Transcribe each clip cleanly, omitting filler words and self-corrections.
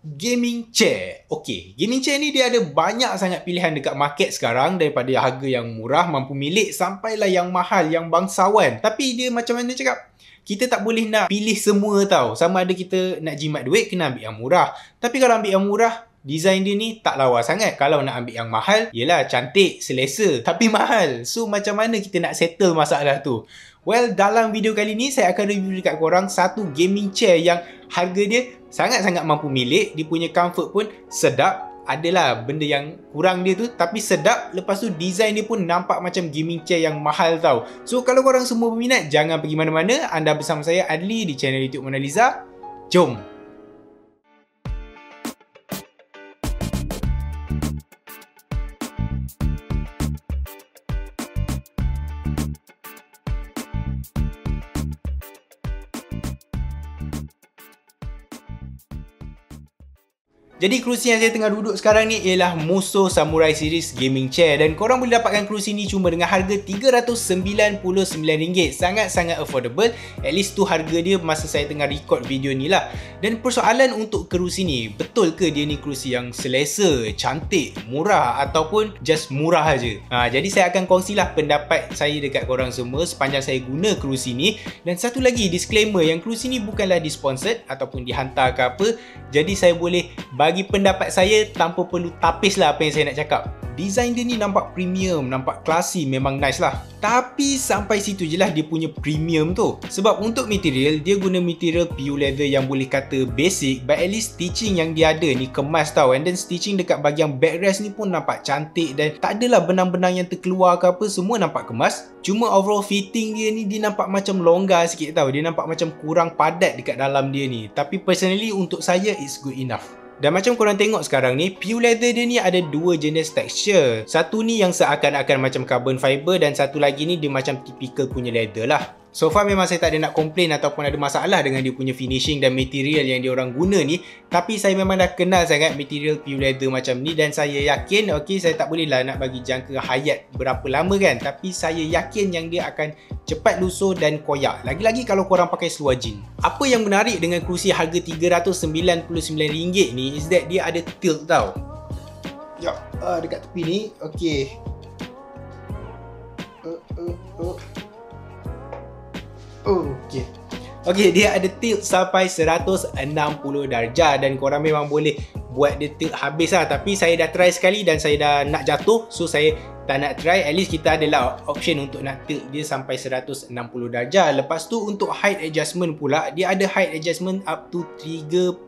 Gaming chair. Okey, gaming chair ni dia ada banyak sangat pilihan dekat market sekarang, daripada harga yang murah mampu milik sampailah yang mahal yang bangsawan. Tapi dia macam mana cakap? Kita tak boleh nak pilih semua tau. Sama ada kita nak jimat duit kena ambil yang murah. Tapi kalau ambil yang murah, design dia ni tak lawa sangat. Kalau nak ambil yang mahal, yelah cantik, selesa, tapi mahal. So macam mana kita nak settle masalah tu? Well, dalam video kali ni saya akan review dekat korang satu gaming chair yang harga dia sangat-sangat mampu milik. Dia punya comfort pun sedap. Adalah benda yang kurang dia tu, tapi sedap. Lepas tu design dia pun nampak macam gaming chair yang mahal tau. So kalau korang semua berminat, jangan pergi mana-mana. Anda bersama saya Adli di channel YouTube Mona Lisa. Jom! Jadi kerusi yang saya tengah duduk sekarang ni ialah Muso Samurai Series Gaming Chair, dan korang boleh dapatkan kerusi ni cuma dengan harga RM399. Sangat-sangat affordable. At least tu harga dia masa saya tengah record video ni lah. Dan persoalan untuk kerusi ni, betul ke dia ni kerusi yang selesa, cantik, murah ataupun just murah aja? Jadi saya akan kongsilah pendapat saya dekat korang semua sepanjang saya guna kerusi ni. Dan satu lagi disclaimer, yang kerusi ni bukanlah disponsored ataupun dihantar ke apa. Jadi saya boleh bagi pendapat saya tanpa perlu tapis lah apa yang saya nak cakap. Design dia ni nampak premium, nampak classy, memang nice lah. Tapi sampai situ je lah dia punya premium tu. Sebab untuk material, dia guna material PU leather yang boleh kata basic, but at least stitching yang dia ada ni kemas tau. And then stitching dekat bahagian backrest ni pun nampak cantik, dan tak adalah benang-benang yang terkeluar ke apa, semua nampak kemas. Cuma overall fitting dia ni, dia nampak macam longgar sikit tau. Dia nampak macam kurang padat dekat dalam dia ni. Tapi personally untuk saya, it's good enough. Dan macam korang tengok sekarang ni, PU leather dia ni ada dua jenis texture. Satu ni yang seakan-akan macam carbon fiber, dan satu lagi ni dia macam typical punya leather lah. So far memang saya tak ada nak komplain ataupun ada masalah dengan dia punya finishing dan material yang dia orang guna ni. Tapi saya memang dah kenal sangat material PU leather macam ni, dan saya yakin, saya tak boleh lah nak bagi jangka hayat berapa lama kan. Tapi saya yakin yang dia akan cepat lusuh dan koyak. Lagi-lagi kalau korang pakai seluar jean. Apa yang menarik dengan kerusi harga RM399 ni is that dia ada tilt tau. Dekat tepi ni, dia ada tilt sampai 160 darjah, dan korang memang boleh buat dia tilt habis lah. Tapi saya dah try sekali dan saya dah nak jatuh, so saya tak nak try. At least kita adalah option untuk nak tilt dia sampai 160 darjah. Lepas tu untuk height adjustment pula, dia ada height adjustment up to 3.2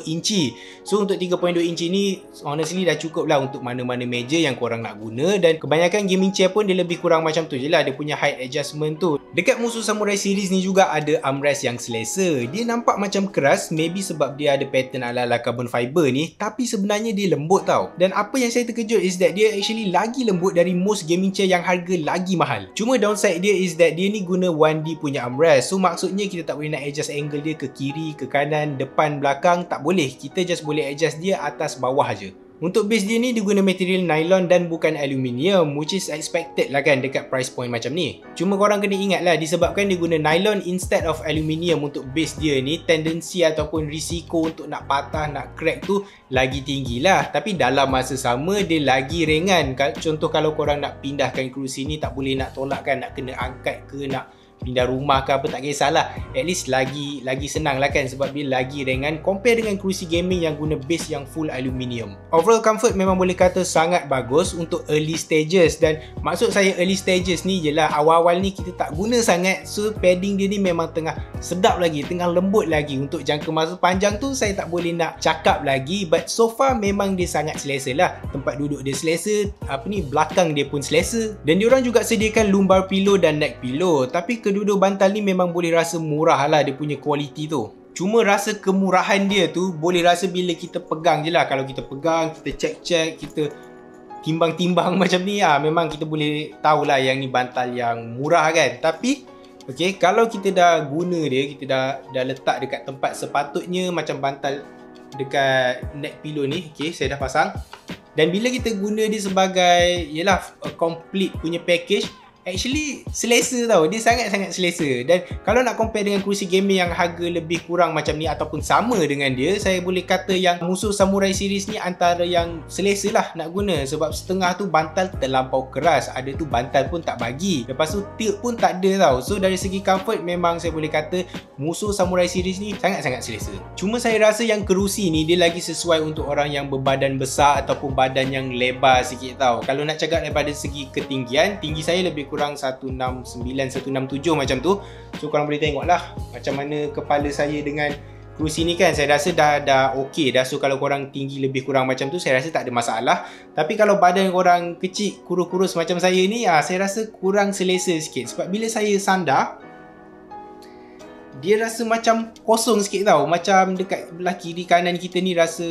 inci. So untuk 3.2 inci ni honestly dah cukup lah untuk mana-mana meja yang korang nak guna. Dan kebanyakan gaming chair pun dia lebih kurang macam tu je lah, dia punya height adjustment tu. Dekat Muso Samurai Series ni juga ada armrest yang selesa. Dia nampak macam keras, maybe sebab dia ada pattern ala-ala carbon fiber ni, tapi sebenarnya dia lembut tau. Dan apa yang saya terkejut is that dia actually lagi lembut dari most gaming chair yang harga lagi mahal. Cuma downside dia is that dia ni guna 1D punya armrest. So maksudnya kita tak boleh nak adjust angle dia ke kiri, ke kanan, depan, belakang, tak boleh. Kita just boleh adjust dia atas bawah aja. Untuk base dia ni dia guna material nylon dan bukan aluminium, which is expected lah kan dekat price point macam ni. Cuma korang kena ingat lah, disebabkan dia guna nylon instead of aluminium untuk base dia ni, tendensi ataupun risiko untuk nak patah, nak crack tu lagi tinggi lah. Tapi dalam masa sama dia lagi ringan. Contoh kalau korang nak pindahkan kerusi ni, tak boleh nak tolak kan, nak kena angkat ke, nak pindah rumah ke apa, tak kisahlah. At least lagi senang lah kan, sebab dia lagi ringan compare dengan kerusi gaming yang guna base yang full aluminium. Overall comfort memang boleh kata sangat bagus untuk early stages. Dan maksud saya early stages ni jelah awal-awal ni kita tak guna sangat, so padding dia ni memang tengah sedap lagi, tengah lembut lagi. Untuk jangka masa panjang tu saya tak boleh nak cakap lagi, but so far memang dia sangat selesa lah. Tempat duduk dia selesa, belakang dia pun selesa. Dan diorang juga sediakan lumbar pillow dan neck pillow. Tapi kedua-dua bantal ni memang boleh rasa murah lah dia punya kualiti tu. Cuma rasa kemurahan dia tu boleh rasa bila kita pegang je lah. Kalau kita pegang, kita cek-cek, kita timbang-timbang macam ni, memang kita boleh tahulah yang ni bantal yang murah kan. Tapi kalau kita dah guna dia, kita dah letak dekat tempat sepatutnya, macam bantal dekat neck pillow ni, saya dah pasang. Dan bila kita guna dia sebagai a complete punya package, actually selesa tau. Dia sangat-sangat selesa. Dan kalau nak compare dengan kerusi gaming yang harga lebih kurang macam ni ataupun sama dengan dia, saya boleh kata yang Musuh Samurai series ni antara yang selesa lah nak guna. Sebab setengah tu bantal terlampau keras, ada tu bantal pun tak bagi, lepas tu tilt pun tak ada tau. So dari segi comfort memang saya boleh kata Musuh Samurai series ni sangat-sangat selesa. Cuma saya rasa yang kerusi ni dia lagi sesuai untuk orang yang berbadan besar ataupun badan yang lebar sikit tau. Kalau nak cakap daripada segi ketinggian, tinggi saya lebih kurang 169, 167 macam tu. So korang boleh tengok lah macam mana kepala saya dengan kerusi ni kan. Saya rasa dah okey dah. So kalau korang tinggi lebih kurang macam tu, saya rasa tak ada masalah. Tapi kalau badan korang kecil, kurus-kurus macam saya ni, saya rasa kurang selesa sikit. Sebab bila saya sandar, dia rasa macam kosong sikit tau. Macam dekat belah kiri kanan kita ni rasa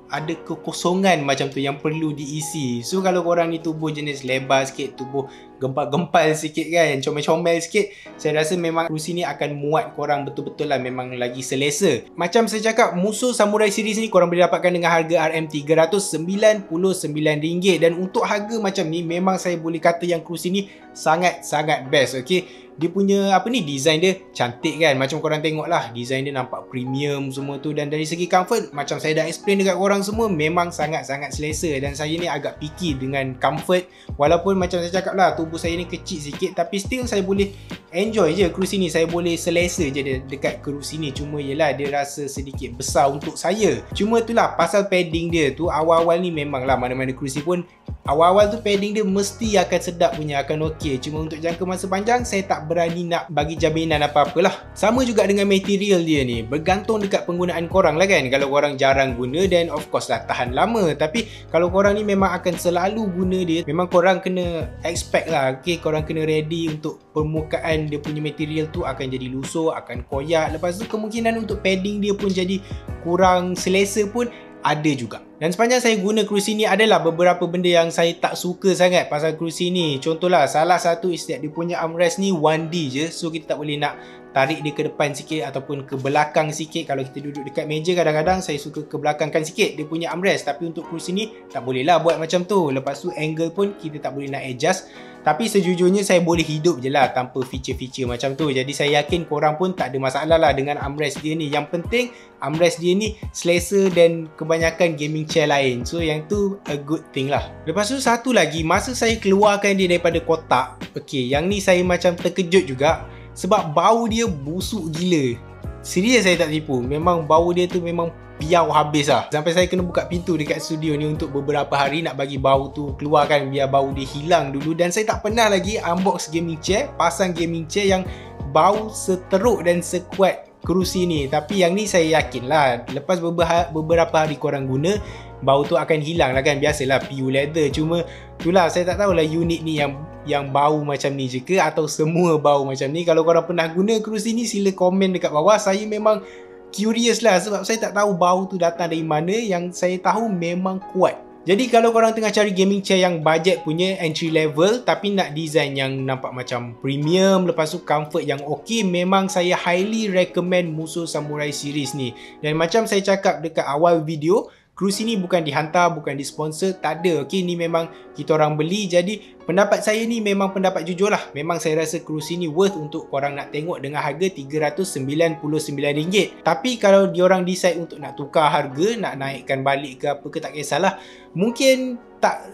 ada kekosongan macam tu yang perlu diisi. So kalau korang ni tubuh jenis lebar sikit, tubuh gempal-gempal sikit kan, comel-comel sikit, saya rasa memang kerusi ni akan muat korang betul-betul lah, memang lagi selesa. Macam saya cakap, Musuh Samurai series ni korang boleh dapatkan dengan harga RM399 dan untuk harga macam ni memang saya boleh kata yang kerusi ni sangat-sangat best. Okay, dia punya design dia cantik kan, macam korang tengok lah, design dia nampak premium semua tu. Dan dari segi comfort, macam saya dah explain dekat korang semua, memang sangat-sangat selesa. Dan saya ni agak picky dengan comfort, walaupun macam saya cakap lah, tubuh saya ni kecil sikit, tapi still saya boleh enjoy je kerusi ni. Saya boleh selesa je dekat kerusi ni. Cuma yelah, dia rasa sedikit besar untuk saya. Cuma itulah pasal padding dia tu, awal-awal ni memang lah, mana-mana kerusi pun awal-awal tu padding dia mesti akan sedap punya, akan okey. Cuma untuk jangka masa panjang, saya tak berani nak bagi jaminan apa-apalah. Sama juga dengan material dia ni, bergantung dekat penggunaan korang lah kan. Kalau korang jarang guna, then of course lah tahan lama. Tapi kalau korang ni memang akan selalu guna dia, memang korang kena expect lah, okay, korang kena ready untuk permukaan dia punya material tu akan jadi lusuh, akan koyak. Lepas tu kemungkinan untuk padding dia pun jadi kurang selesa pun ada juga. Dan sepanjang saya guna kerusi ni, adalah beberapa benda yang saya tak suka sangat pasal kerusi ni. Contohlah, salah satu is that dia punya armrest ni 1D je. So kita tak boleh nak tarik dia ke depan sikit ataupun ke belakang sikit. Kalau kita duduk dekat meja, kadang-kadang saya suka ke belakangkan sikit dia punya armrest. Tapi untuk kerusi ni tak boleh lah buat macam tu. Lepas tu angle pun kita tak boleh nak adjust. Tapi sejujurnya saya boleh hidup je lah tanpa feature-feature macam tu. Jadi saya yakin korang pun tak ada masalah lah dengan armrest dia ni. Yang penting armrest dia ni selesa dan kebanyakan gaming chair lain. So yang tu a good thing lah. Lepas tu satu lagi, masa saya keluarkan dia daripada kotak, okay, yang ni saya macam terkejut juga. Sebab bau dia busuk gila. Serius, saya tak tipu. Memang bau dia tu memang piau habis lah. Sampai saya kena buka pintu dekat studio ni untuk beberapa hari nak bagi bau tu keluarkan, biar bau dia hilang dulu. Dan saya tak pernah lagi unbox gaming chair, pasang gaming chair yang bau seteruk dan sekuat kerusi ni. Tapi yang ni saya yakin lah, lepas beberapa hari korang guna, bau tu akan hilang lah kan. Biasalah PU leather. Cuma itulah, saya tak tahulah unit ni yang bau macam ni je ke, atau semua bau macam ni. Kalau korang pernah guna kerusi ni, sila komen dekat bawah. Saya memang curious lah, sebab saya tak tahu bau tu datang dari mana. Yang saya tahu memang kuat. Jadi kalau korang tengah cari gaming chair yang budget punya, entry level, tapi nak design yang nampak macam premium, lepas tu comfort yang ok, memang saya highly recommend Musuh Samurai series ni. Dan macam saya cakap dekat awal video, kerusi ni bukan dihantar, bukan disponsor, tak ada. Okay, ni memang kita orang beli. Jadi pendapat saya ni memang pendapat jujur lah. Memang saya rasa kerusi ni worth untuk korang nak tengok dengan harga RM399. Tapi kalau diorang decide untuk nak tukar harga, nak naikkan balik ke apa ke, tak kisahlah. Mungkin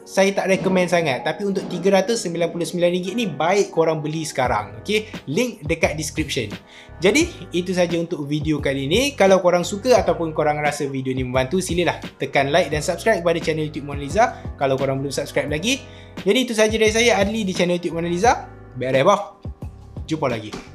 saya tak recommend sangat. Tapi untuk RM399 ni baik korang beli sekarang. Okay, link dekat description. Jadi itu saja untuk video kali ni. Kalau korang suka ataupun korang rasa video ni membantu, silalah tekan like dan subscribe kepada channel YouTube Mona Lisa kalau korang belum subscribe lagi. Jadi itu saja dari saya, Adli, di channel YouTube Mona Lisa. Jumpa lagi.